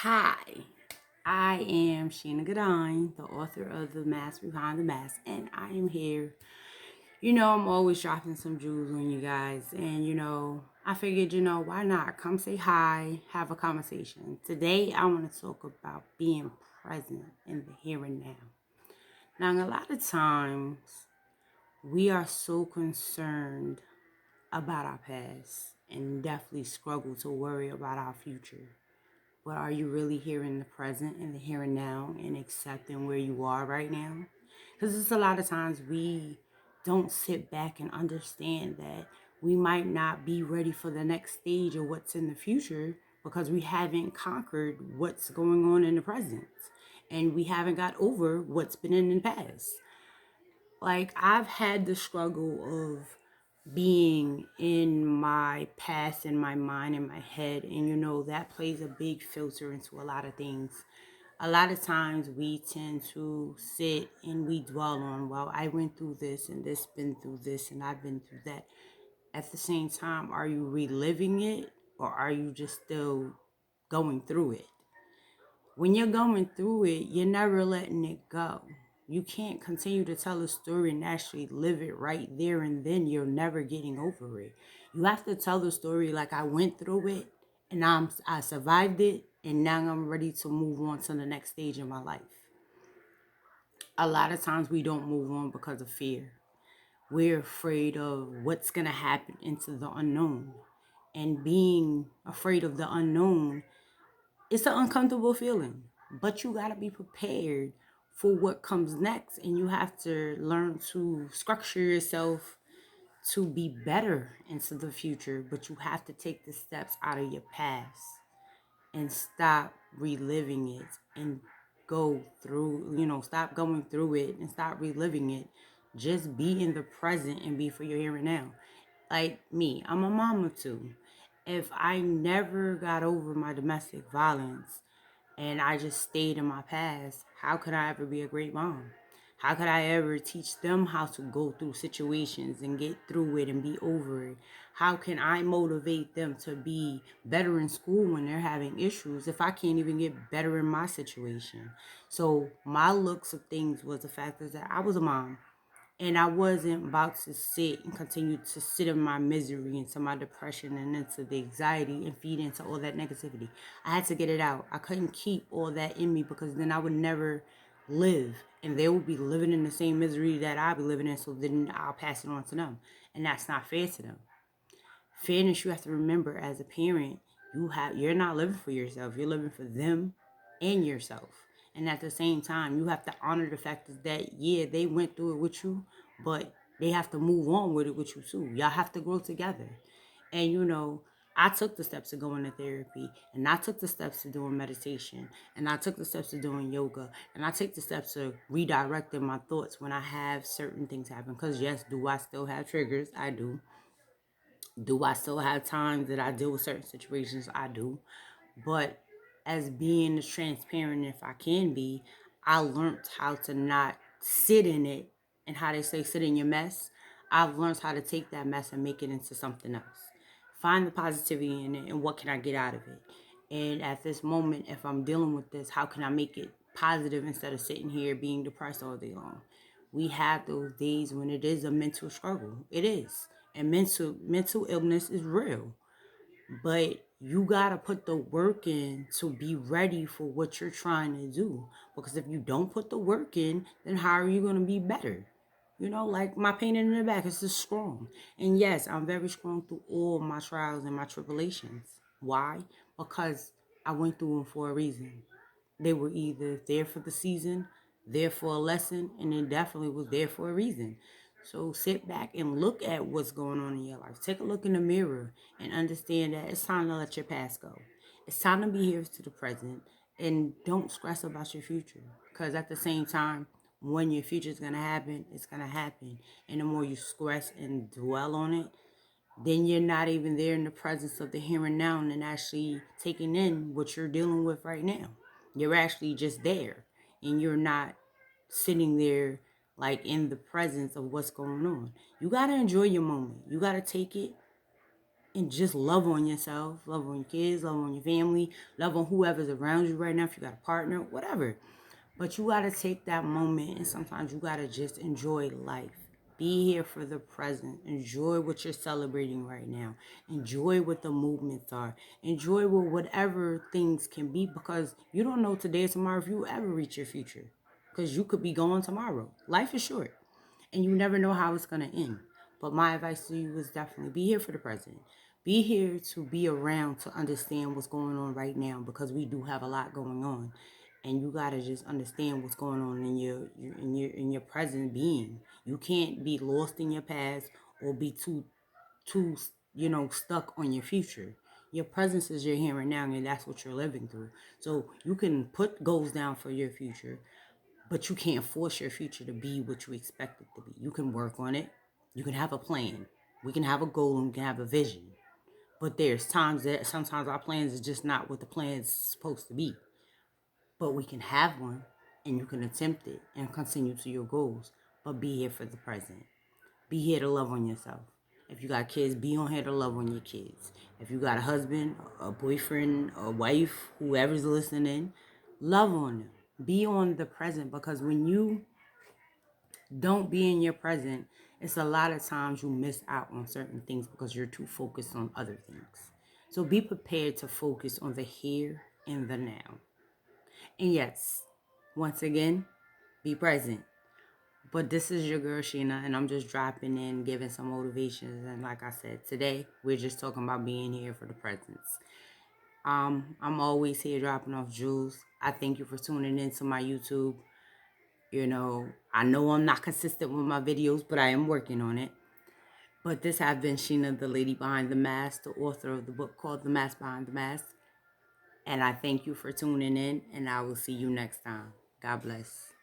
Hi, I am Sheena Godine, the author of The Mask Behind the Mask, and I am here. I'm always dropping some jewels on you guys, and I figured, why not? Come say hi, have a conversation. Today, I want to talk about being present in the here and now. Now, a lot of times, we are so concerned about our past and definitely struggle to worry about our future. But are you really here in the present, in the here and now, and accepting where you are right now? Because it's a lot of times we don't sit back and understand that we might not be ready for the next stage of what's in the future because we haven't conquered what's going on in the present and we haven't got over what's been in the past. Like, I've had the struggle of being in my past, in my mind, in my head, and that plays a big filter into a lot of things. A lot of times we tend to sit and we dwell on, well, I went through this and this been through this and I've been through that. At the same time, are you reliving it or are you just still going through it? When you're going through it, you're never letting it go. You can't continue to tell a story and actually live it right there and then. You're never getting over it. You have to tell the story like I went through it and I survived it and now I'm ready to move on to the next stage of my life. A lot of times we don't move on because of fear. We're afraid of what's going to happen into the unknown. And being afraid of the unknown, it's an uncomfortable feeling, but you got to be prepared for what comes next. And you have to learn to structure yourself to be better into the future. But you have to take the steps out of your past and stop reliving it and go through, stop going through it and stop reliving it. Just be in the present and be for your here and now. Like me, I'm a mama too. If I never got over my domestic violence, and I just stayed in my past, how could I ever be a great mom? How could I ever teach them how to go through situations and get through it and be over it? How can I motivate them to be better in school when they're having issues if I can't even get better in my situation? So my looks of things was the fact is that I was a mom. And I wasn't about to sit and continue to sit in my misery, into my depression, and into the anxiety and feed into all that negativity. I had to get it out. I couldn't keep all that in me because then I would never live. And they would be living in the same misery that I'll be living in. So then I'll pass it on to them. And that's not fair to them. Fairness, you have to remember as a parent, you're not living for yourself. You're living for them and yourself. And at the same time, you have to honor the fact that yeah, they went through it with you, but they have to move on with it with you too. Y'all have to grow together. And I took the steps to going to therapy, and I took the steps to doing meditation, and I took the steps to doing yoga, and I take the steps to redirecting my thoughts when I have certain things happen. Because yes, do I still have triggers? I do. Do I still have times that I deal with certain situations? I do. But as being as transparent if I can be, I learned how to not sit in it and how they say sit in your mess. I've learned how to take that mess and make it into something else. Find the positivity in it and what can I get out of it. And at this moment, if I'm dealing with this, how can I make it positive instead of sitting here being depressed all day long? We have those days when it is a mental struggle. It is. And mental illness is real. But you gotta put the work in to be ready for what you're trying to do. Because if you don't put the work in, then how are you gonna be better? Like my pain in the back is just strong. And yes, I'm very strong through all my trials and my tribulations. Why? Because I went through them for a reason. They were either there for the season, there for a lesson, and it definitely was there for a reason. So sit back and look at what's going on in your life. Take a look in the mirror and understand that it's time to let your past go. It's time to be here to the present and don't stress about your future. Because at the same time, when your future is going to happen, it's going to happen. And the more you stress and dwell on it, then you're not even there in the presence of the here and now and actually taking in what you're dealing with right now. You're actually just there and you're not sitting there like in the presence of what's going on. You got to enjoy your moment. You got to take it and just love on yourself, love on your kids, love on your family, love on whoever's around you right now, if you got a partner, whatever. But you got to take that moment, and sometimes you got to just enjoy life. Be here for the present. Enjoy what you're celebrating right now. Enjoy what the movements are. Enjoy what whatever things can be, because you don't know today or tomorrow if you ever reach your future. Because you could be gone tomorrow. Life is short, and you never know how it's going to end. But my advice to you is definitely be here for the present. Be here to be around to understand what's going on right now, because we do have a lot going on, and you gotta just understand what's going on in your present being. You can't be lost in your past or be too stuck on your future. Your presence is your here and now, and that's what you're living through. So you can put goals down for your future, but you can't force your future to be what you expect it to be. You can work on it. You can have a plan. We can have a goal and we can have a vision. But there's times that sometimes our plans is just not what the plan is supposed to be. But we can have one, and you can attempt it and continue to your goals. But be here for the present. Be here to love on yourself. If you got kids, be on here to love on your kids. If you got a husband, a boyfriend, a wife, whoever's listening, love on them. Be on the present, because when you don't be in your present, it's a lot of times you miss out on certain things because you're too focused on other things. So be prepared to focus on the here and the now. And yes, once again, be present. But this is your girl Sheena, and I'm just dropping in, giving some motivations. And like I said, today we're just talking about being here for the presence. I'm always here dropping off jewels. I thank you for tuning into my YouTube. I know I'm not consistent with my videos, but I am working on it. But this has been Sheena, the lady behind the mask, the author of the book called The Mask Behind the Mask. And I thank you for tuning in, and I will see you next time. God bless.